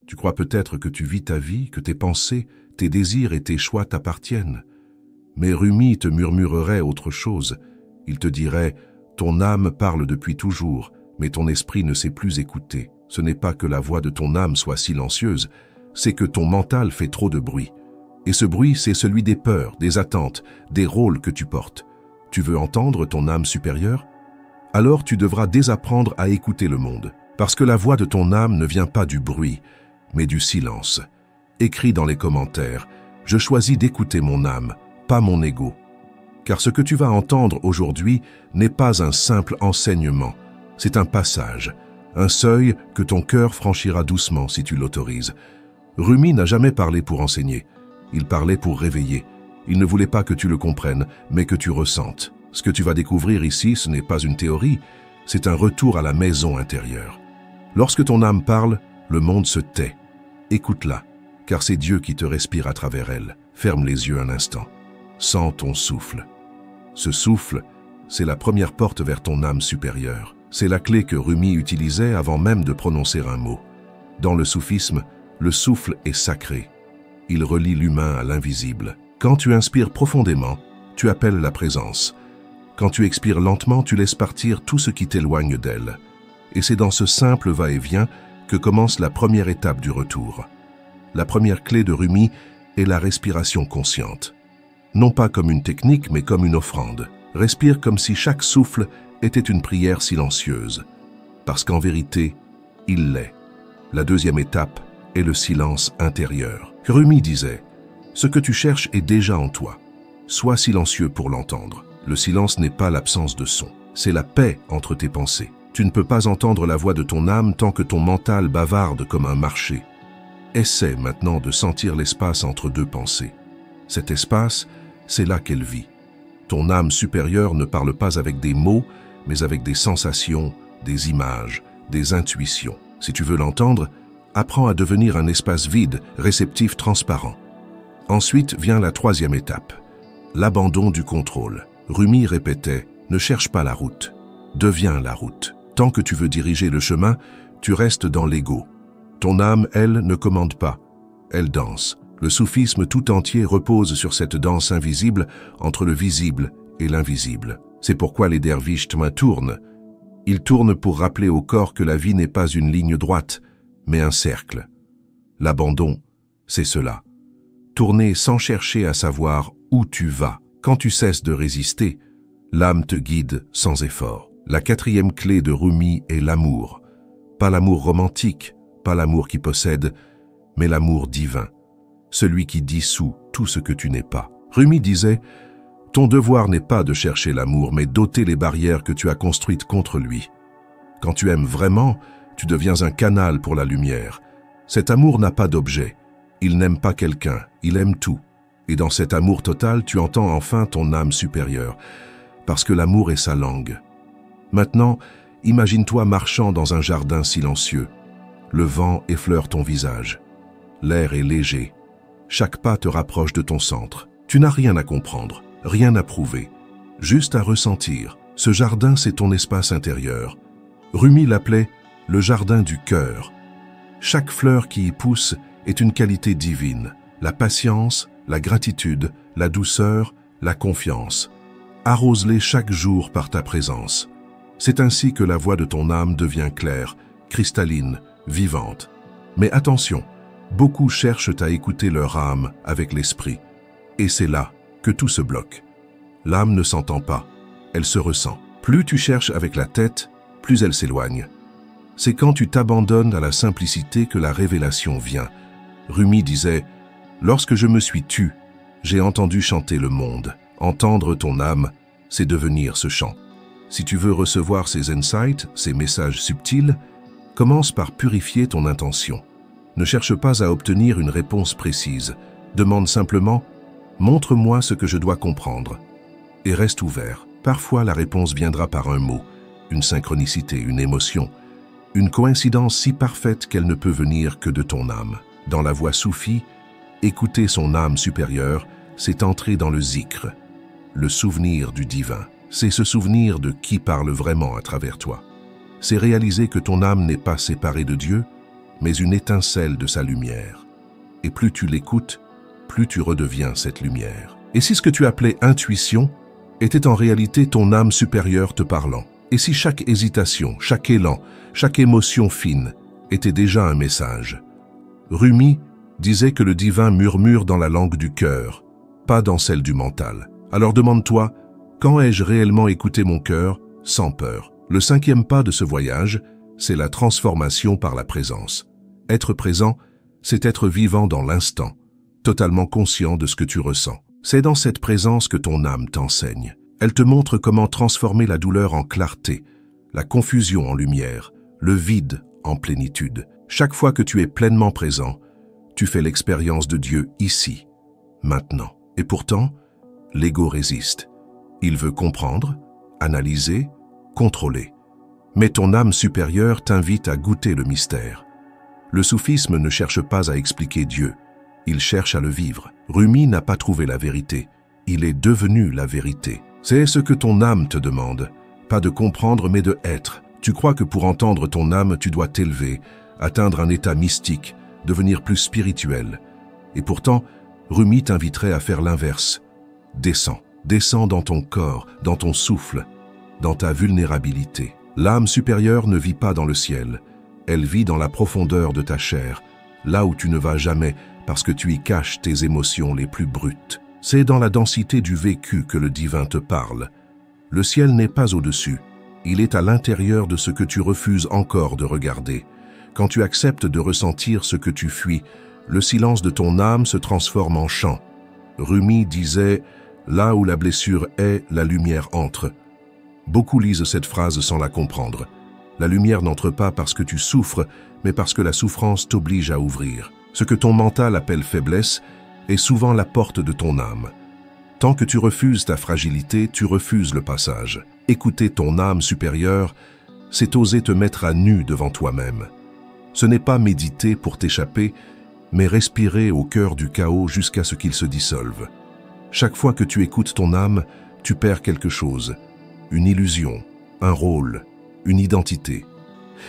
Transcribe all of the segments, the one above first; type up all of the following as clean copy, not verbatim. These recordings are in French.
Tu crois peut-être que tu vis ta vie, que tes pensées, tes désirs et tes choix t'appartiennent. Mais Rumi te murmurerait autre chose. Il te dirait « Ton âme parle depuis toujours, mais ton esprit ne sait plus écouter. Ce n'est pas que la voix de ton âme soit silencieuse, c'est que ton mental fait trop de bruit. Et ce bruit, c'est celui des peurs, des attentes, des rôles que tu portes. Tu veux entendre ton âme supérieure? Alors tu devras désapprendre à écouter le monde. Parce que la voix de ton âme ne vient pas du bruit, mais du silence. Écris dans les commentaires « Je choisis d'écouter mon âme, pas mon ego ». Car ce que tu vas entendre aujourd'hui n'est pas un simple enseignement, c'est un passage, un seuil que ton cœur franchira doucement si tu l'autorises. Rumi n'a jamais parlé pour enseigner, il parlait pour réveiller. Il ne voulait pas que tu le comprennes, mais que tu ressentes. Ce que tu vas découvrir ici, ce n'est pas une théorie, c'est un retour à la maison intérieure. Lorsque ton âme parle, le monde se tait. Écoute-la, car c'est Dieu qui te respire à travers elle. Ferme les yeux un instant. Sens ton souffle. Ce souffle, c'est la première porte vers ton âme supérieure. C'est la clé que Rumi utilisait avant même de prononcer un mot. Dans le soufisme, le souffle est sacré. Il relie l'humain à l'invisible. Quand tu inspires profondément, tu appelles la présence. Quand tu expires lentement, tu laisses partir tout ce qui t'éloigne d'elle. Et c'est dans ce simple va-et-vient que commence la première étape du retour. La première clé de Rumi est la respiration consciente. Non pas comme une technique, mais comme une offrande. Respire comme si chaque souffle était une prière silencieuse. Parce qu'en vérité, il l'est. La deuxième étape est le silence intérieur. Rumi disait « Ce que tu cherches est déjà en toi. Sois silencieux pour l'entendre. Le silence n'est pas l'absence de son. C'est la paix entre tes pensées. Tu ne peux pas entendre la voix de ton âme tant que ton mental bavarde comme un marché. Essaie maintenant de sentir l'espace entre deux pensées. Cet espace, c'est là qu'elle vit. Ton âme supérieure ne parle pas avec des mots, mais avec des sensations, des images, des intuitions. Si tu veux l'entendre, apprends à devenir un espace vide, réceptif, transparent. Ensuite vient la troisième étape, l'abandon du contrôle. Rumi répétait « Ne cherche pas la route, deviens la route ». Tant que tu veux diriger le chemin, tu restes dans l'ego. Ton âme, elle, ne commande pas, elle danse. Le soufisme tout entier repose sur cette danse invisible entre le visible et l'invisible. C'est pourquoi les derviches tournent. Ils tournent pour rappeler au corps que la vie n'est pas une ligne droite, mais un cercle. L'abandon, c'est cela. Tourner sans chercher à savoir où tu vas. Quand tu cesses de résister, l'âme te guide sans effort. La quatrième clé de Rumi est l'amour. Pas l'amour romantique, pas l'amour qui possède, mais l'amour divin. Celui qui dissout tout ce que tu n'es pas. Rumi disait « Ton devoir n'est pas de chercher l'amour, mais d'ôter les barrières que tu as construites contre lui. Quand tu aimes vraiment, tu deviens un canal pour la lumière. Cet amour n'a pas d'objet. Il n'aime pas quelqu'un, il aime tout. Et dans cet amour total, tu entends enfin ton âme supérieure, parce que l'amour est sa langue. Maintenant, imagine-toi marchant dans un jardin silencieux. Le vent effleure ton visage. L'air est léger. Chaque pas te rapproche de ton centre. Tu n'as rien à comprendre, rien à prouver, juste à ressentir. Ce jardin, c'est ton espace intérieur. Rumi l'appelait le jardin du cœur. Chaque fleur qui y pousse est une qualité divine. La patience, la gratitude, la douceur, la confiance. Arrose-les chaque jour par ta présence. C'est ainsi que la voix de ton âme devient claire, cristalline, vivante. Mais attention, beaucoup cherchent à écouter leur âme avec l'esprit. Et c'est là que tout se bloque. L'âme ne s'entend pas, elle se ressent. Plus tu cherches avec la tête, plus elle s'éloigne. C'est quand tu t'abandonnes à la simplicité que la révélation vient. Rumi disait « Lorsque je me suis tu, j'ai entendu chanter le monde. Entendre ton âme, c'est devenir ce chant. » Si tu veux recevoir ces insights, ces messages subtils, commence par purifier ton intention. Ne cherche pas à obtenir une réponse précise. Demande simplement « Montre-moi ce que je dois comprendre » et reste ouvert. Parfois, la réponse viendra par un mot, une synchronicité, une émotion, une coïncidence si parfaite qu'elle ne peut venir que de ton âme. Dans la voie soufie, écouter son âme supérieure, c'est entrer dans le zikr, le souvenir du divin. C'est se souvenir de qui parle vraiment à travers toi. C'est réaliser que ton âme n'est pas séparée de Dieu, mais une étincelle de sa lumière. Et plus tu l'écoutes, plus tu redeviens cette lumière. Et si ce que tu appelais intuition était en réalité ton âme supérieure te parlant? Et si chaque hésitation, chaque élan, chaque émotion fine était déjà un message? Rumi disait que le divin murmure dans la langue du cœur, pas dans celle du mental. Alors demande-toi, quand ai-je réellement écouté mon cœur sans peur? Le 5e pas de ce voyage, c'est la transformation par la présence. Être présent, c'est être vivant dans l'instant, totalement conscient de ce que tu ressens. C'est dans cette présence que ton âme t'enseigne. Elle te montre comment transformer la douleur en clarté, la confusion en lumière, le vide en plénitude. Chaque fois que tu es pleinement présent, tu fais l'expérience de Dieu ici, maintenant. Et pourtant, l'ego résiste. Il veut comprendre, analyser, contrôler. Mais ton âme supérieure t'invite à goûter le mystère. Le soufisme ne cherche pas à expliquer Dieu, il cherche à le vivre. Rumi n'a pas trouvé la vérité, il est devenu la vérité. C'est ce que ton âme te demande, pas de comprendre mais de être. Tu crois que pour entendre ton âme, tu dois t'élever, atteindre un état mystique, devenir plus spirituel. Et pourtant, Rumi t'inviterait à faire l'inverse. Descends. Descends dans ton corps, dans ton souffle, dans ta vulnérabilité. L'âme supérieure ne vit pas dans le ciel. Elle vit dans la profondeur de ta chair, là où tu ne vas jamais parce que tu y caches tes émotions les plus brutes. C'est dans la densité du vécu que le divin te parle. Le ciel n'est pas au-dessus. Il est à l'intérieur de ce que tu refuses encore de regarder. Quand tu acceptes de ressentir ce que tu fuis, le silence de ton âme se transforme en chant. Rumi disait « Là où la blessure est, la lumière entre ». Beaucoup lisent cette phrase sans la comprendre. La lumière n'entre pas parce que tu souffres, mais parce que la souffrance t'oblige à ouvrir. Ce que ton mental appelle faiblesse est souvent la porte de ton âme. Tant que tu refuses ta fragilité, tu refuses le passage. Écouter ton âme supérieure, c'est oser te mettre à nu devant toi-même. Ce n'est pas méditer pour t'échapper, mais respirer au cœur du chaos jusqu'à ce qu'il se dissolve. Chaque fois que tu écoutes ton âme, tu perds quelque chose. Une illusion, un rôle, une identité.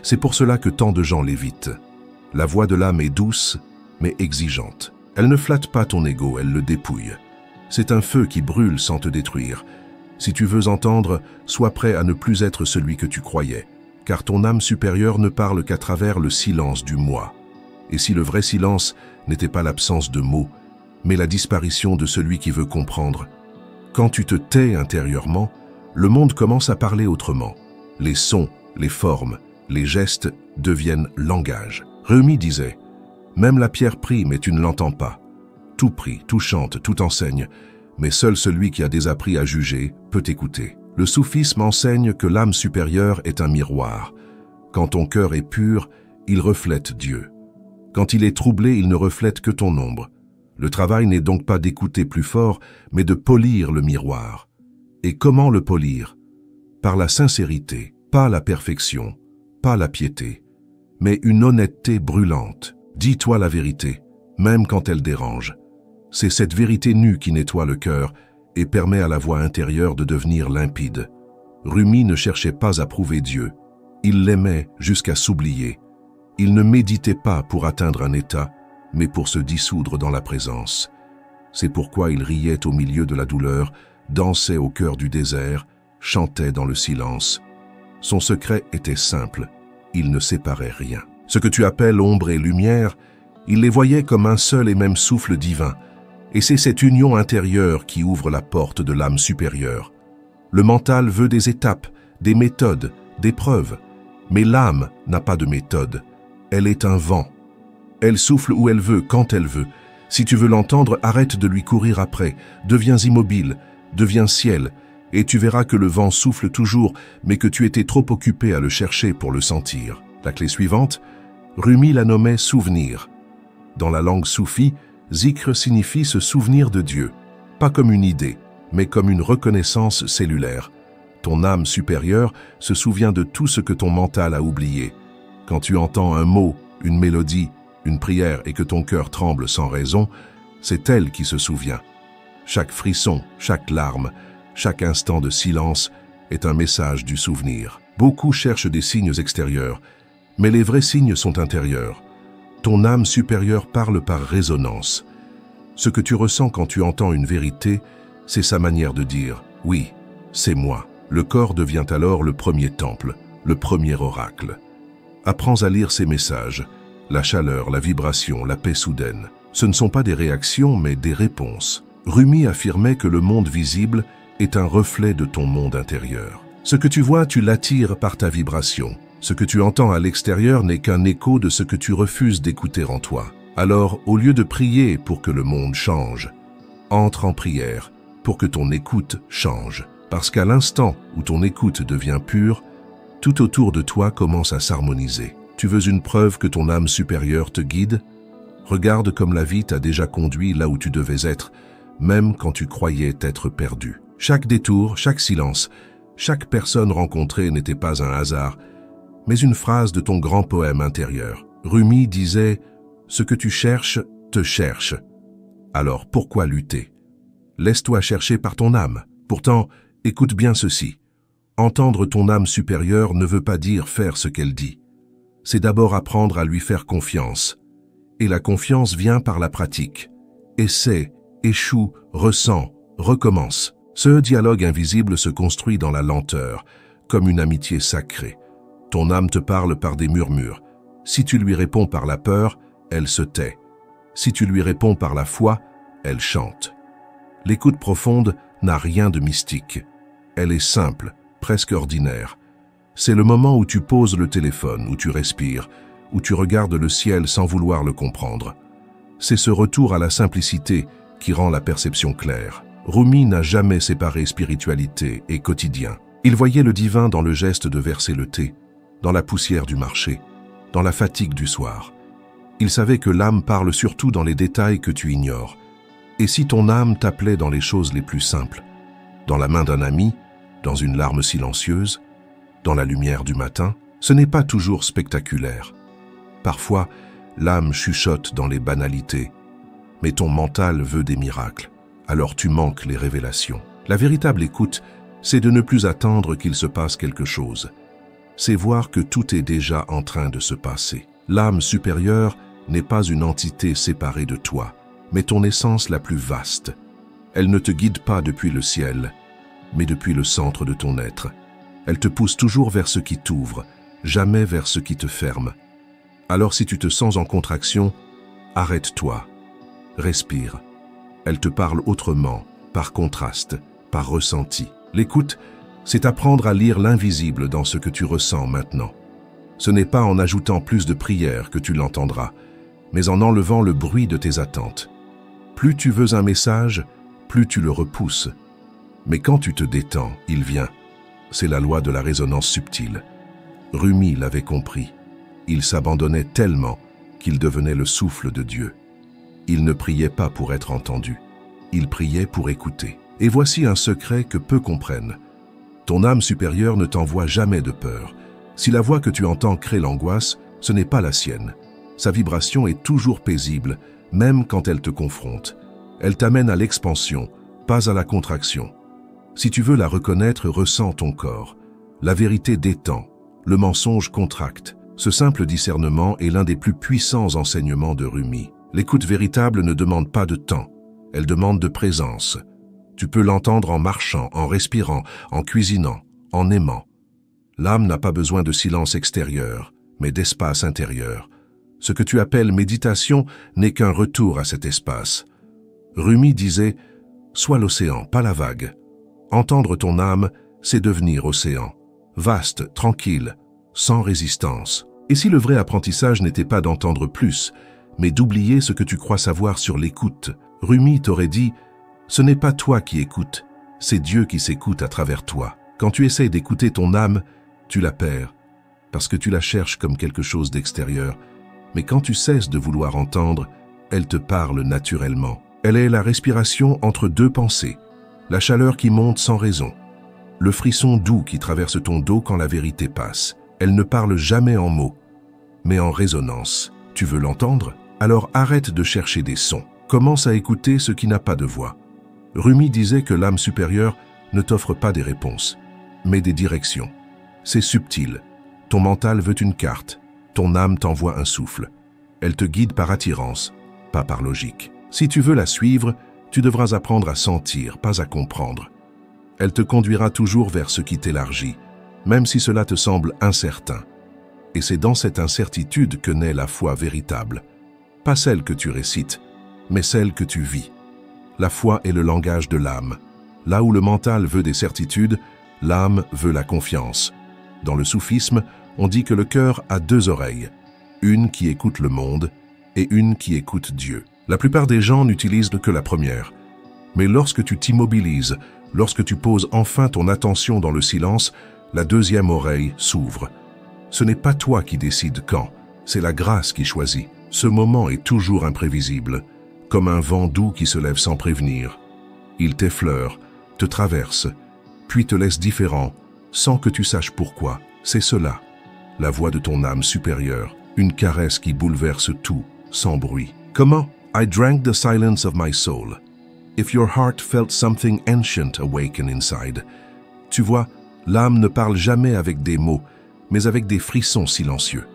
C'est pour cela que tant de gens l'évitent. La voix de l'âme est douce, mais exigeante. Elle ne flatte pas ton ego, elle le dépouille. C'est un feu qui brûle sans te détruire. Si tu veux entendre, sois prêt à ne plus être celui que tu croyais, car ton âme supérieure ne parle qu'à travers le silence du moi. Et si le vrai silence n'était pas l'absence de mots, mais la disparition de celui qui veut comprendre, quand tu te tais intérieurement, le monde commence à parler autrement. Les sons, les formes, les gestes deviennent langage. Rumi disait « Même la pierre prie, mais tu ne l'entends pas. Tout prie, tout chante, tout enseigne, mais seul celui qui a désappris à juger peut écouter. » Le soufisme enseigne que l'âme supérieure est un miroir. Quand ton cœur est pur, il reflète Dieu. Quand il est troublé, il ne reflète que ton ombre. Le travail n'est donc pas d'écouter plus fort, mais de polir le miroir. Et comment le polir? Par la sincérité, pas la perfection, pas la piété, mais une honnêteté brûlante. Dis-toi la vérité, même quand elle dérange. C'est cette vérité nue qui nettoie le cœur et permet à la voix intérieure de devenir limpide. Rumi ne cherchait pas à prouver Dieu. Il l'aimait jusqu'à s'oublier. Il ne méditait pas pour atteindre un état, mais pour se dissoudre dans la présence. C'est pourquoi il riait au milieu de la douleur, dansait au cœur du désert, chantait dans le silence. Son secret était simple, il ne séparait rien. Ce que tu appelles ombre et lumière, il les voyait comme un seul et même souffle divin, et c'est cette union intérieure qui ouvre la porte de l'âme supérieure. Le mental veut des étapes, des méthodes, des preuves, mais l'âme n'a pas de méthode. Elle est un vent. Elle souffle où elle veut, quand elle veut. Si tu veux l'entendre, arrête de lui courir après, deviens immobile, deviens ciel, et tu verras que le vent souffle toujours, mais que tu étais trop occupé à le chercher pour le sentir. La clé suivante, Rumi la nommait souvenir. Dans la langue soufie, zikr signifie se souvenir de Dieu, pas comme une idée, mais comme une reconnaissance cellulaire. Ton âme supérieure se souvient de tout ce que ton mental a oublié. Quand tu entends un mot, une mélodie, une prière et que ton cœur tremble sans raison, c'est elle qui se souvient. Chaque frisson, chaque larme, chaque instant de silence est un message du souvenir. Beaucoup cherchent des signes extérieurs, mais les vrais signes sont intérieurs. Ton âme supérieure parle par résonance. Ce que tu ressens quand tu entends une vérité, c'est sa manière de dire « oui, c'est moi ». Le corps devient alors le premier temple, le premier oracle. Apprends à lire ces messages, la chaleur, la vibration, la paix soudaine. Ce ne sont pas des réactions, mais des réponses. Rumi affirmait que le monde visible est un reflet de ton monde intérieur. Ce que tu vois, tu l'attires par ta vibration. Ce que tu entends à l'extérieur n'est qu'un écho de ce que tu refuses d'écouter en toi. Alors, au lieu de prier pour que le monde change, entre en prière pour que ton écoute change. Parce qu'à l'instant où ton écoute devient pure, tout autour de toi commence à s'harmoniser. Tu veux une preuve que ton âme supérieure te guide? Regarde comme la vie t'a déjà conduit là où tu devais être, même quand tu croyais t'être perdu. Chaque détour, chaque silence, chaque personne rencontrée n'était pas un hasard, mais une phrase de ton grand poème intérieur. Rumi disait « Ce que tu cherches, te cherche. Alors pourquoi lutter? Laisse-toi chercher par ton âme. Pourtant, écoute bien ceci. Entendre ton âme supérieure ne veut pas dire faire ce qu'elle dit. C'est d'abord apprendre à lui faire confiance. Et la confiance vient par la pratique. Essaie, échoue, ressens, recommence. Ce dialogue invisible se construit dans la lenteur, comme une amitié sacrée. Ton âme te parle par des murmures. Si tu lui réponds par la peur, elle se tait. Si tu lui réponds par la foi, elle chante. L'écoute profonde n'a rien de mystique. Elle est simple, presque ordinaire. C'est le moment où tu poses le téléphone, où tu respires, où tu regardes le ciel sans vouloir le comprendre. C'est ce retour à la simplicité qui rend la perception claire. Rumi n'a jamais séparé spiritualité et quotidien. Il voyait le divin dans le geste de verser le thé, dans la poussière du marché, dans la fatigue du soir. Il savait que l'âme parle surtout dans les détails que tu ignores. Et si ton âme t'appelait dans les choses les plus simples, dans la main d'un ami, dans une larme silencieuse, dans la lumière du matin, ce n'est pas toujours spectaculaire. Parfois, l'âme chuchote dans les banalités, mais ton mental veut des miracles, alors tu manques les révélations. La véritable écoute, c'est de ne plus attendre qu'il se passe quelque chose. C'est voir que tout est déjà en train de se passer. L'âme supérieure n'est pas une entité séparée de toi, mais ton essence la plus vaste. Elle ne te guide pas depuis le ciel, mais depuis le centre de ton être. Elle te pousse toujours vers ce qui t'ouvre, jamais vers ce qui te ferme. Alors si tu te sens en contraction, arrête-toi, respire. Elle te parle autrement, par contraste, par ressenti. L'écoute, c'est apprendre à lire l'invisible dans ce que tu ressens maintenant. Ce n'est pas en ajoutant plus de prières que tu l'entendras, mais en enlevant le bruit de tes attentes. Plus tu veux un message, plus tu le repousses. Mais quand tu te détends, il vient. C'est la loi de la résonance subtile. Rumi l'avait compris. Il s'abandonnait tellement qu'il devenait le souffle de Dieu. Il ne priait pas pour être entendu. Il priait pour écouter. Et voici un secret que peu comprennent. Ton âme supérieure ne t'envoie jamais de peur. Si la voix que tu entends crée l'angoisse, ce n'est pas la sienne. Sa vibration est toujours paisible, même quand elle te confronte. Elle t'amène à l'expansion, pas à la contraction. Si tu veux la reconnaître, ressens ton corps. La vérité détend, le mensonge contracte. Ce simple discernement est l'un des plus puissants enseignements de Rumi. L'écoute véritable ne demande pas de temps, elle demande de présence. Tu peux l'entendre en marchant, en respirant, en cuisinant, en aimant. L'âme n'a pas besoin de silence extérieur, mais d'espace intérieur. Ce que tu appelles méditation n'est qu'un retour à cet espace. Rumi disait « Sois l'océan, pas la vague ». Entendre ton âme, c'est devenir océan. Vaste, tranquille, sans résistance. Et si le vrai apprentissage n'était pas d'entendre plus, mais d'oublier ce que tu crois savoir sur l'écoute, Rumi t'aurait dit « Ce n'est pas toi qui écoutes, c'est Dieu qui s'écoute à travers toi. Quand tu essaies d'écouter ton âme, tu la perds, parce que tu la cherches comme quelque chose d'extérieur. Mais quand tu cesses de vouloir entendre, elle te parle naturellement. Elle est la respiration entre deux pensées, la chaleur qui monte sans raison, le frisson doux qui traverse ton dos quand la vérité passe. Elle ne parle jamais en mots, mais en résonance. Tu veux l'entendre? Alors arrête de chercher des sons. Commence à écouter ce qui n'a pas de voix. Rumi disait que l'âme supérieure ne t'offre pas des réponses, mais des directions. C'est subtil. Ton mental veut une carte, ton âme t'envoie un souffle. Elle te guide par attirance, pas par logique. Si tu veux la suivre, tu devras apprendre à sentir, pas à comprendre. Elle te conduira toujours vers ce qui t'élargit, même si cela te semble incertain. Et c'est dans cette incertitude que naît la foi véritable. Pas celle que tu récites, mais celle que tu vis. La foi est le langage de l'âme. Là où le mental veut des certitudes, l'âme veut la confiance. Dans le soufisme, on dit que le cœur a deux oreilles, une qui écoute le monde et une qui écoute Dieu. La plupart des gens n'utilisent que la première. Mais lorsque tu t'immobilises, lorsque tu poses enfin ton attention dans le silence, la deuxième oreille s'ouvre. Ce n'est pas toi qui décides quand, c'est la grâce qui choisit. Ce moment est toujours imprévisible, comme un vent doux qui se lève sans prévenir. Il t'effleure, te traverse, puis te laisse différent, sans que tu saches pourquoi. C'est cela, la voix de ton âme supérieure, une caresse qui bouleverse tout, sans bruit. Comment? I drank the silence of my soul. If your heart felt something ancient awaken inside. Tu vois, l'âme ne parle jamais avec des mots, mais avec des frissons silencieux.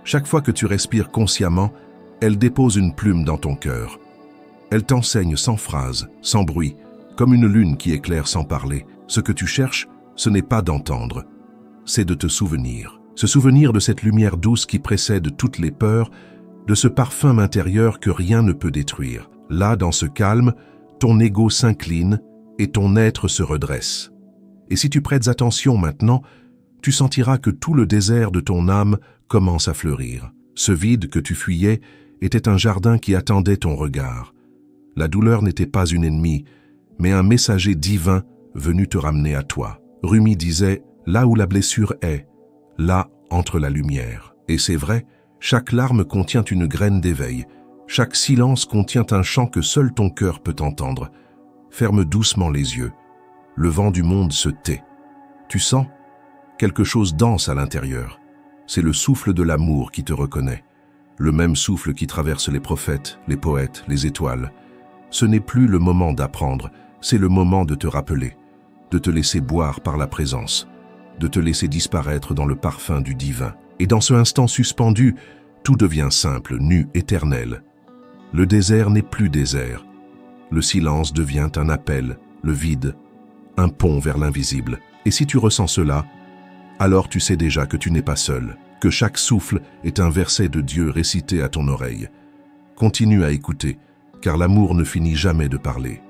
Chaque fois que tu respires consciemment, elle dépose une plume dans ton cœur. Elle t'enseigne sans phrase, sans bruit, comme une lune qui éclaire sans parler. Ce que tu cherches, ce n'est pas d'entendre, c'est de te souvenir. Se souvenir de cette lumière douce qui précède toutes les peurs, de ce parfum intérieur que rien ne peut détruire. Là, dans ce calme, ton ego s'incline et ton être se redresse. Et si tu prêtes attention maintenant, tu sentiras que tout le désert de ton âme commence à fleurir. Ce vide que tu fuyais était un jardin qui attendait ton regard. La douleur n'était pas une ennemie, mais un messager divin venu te ramener à toi. Rumi disait « Là où la blessure est, là entre la lumière ». Et c'est vrai, chaque larme contient une graine d'éveil. Chaque silence contient un chant que seul ton cœur peut entendre. Ferme doucement les yeux. Le vent du monde se tait. Tu sens? Quelque chose danse à l'intérieur. C'est le souffle de l'amour qui te reconnaît. Le même souffle qui traverse les prophètes, les poètes, les étoiles. Ce n'est plus le moment d'apprendre, c'est le moment de te rappeler, de te laisser boire par la présence, de te laisser disparaître dans le parfum du divin. Et dans ce instant suspendu, tout devient simple, nu, éternel. Le désert n'est plus désert. Le silence devient un appel, le vide, un pont vers l'invisible. Et si tu ressens cela, alors tu sais déjà que tu n'es pas seul, que chaque souffle est un verset de Dieu récité à ton oreille. Continue à écouter, car l'amour ne finit jamais de parler.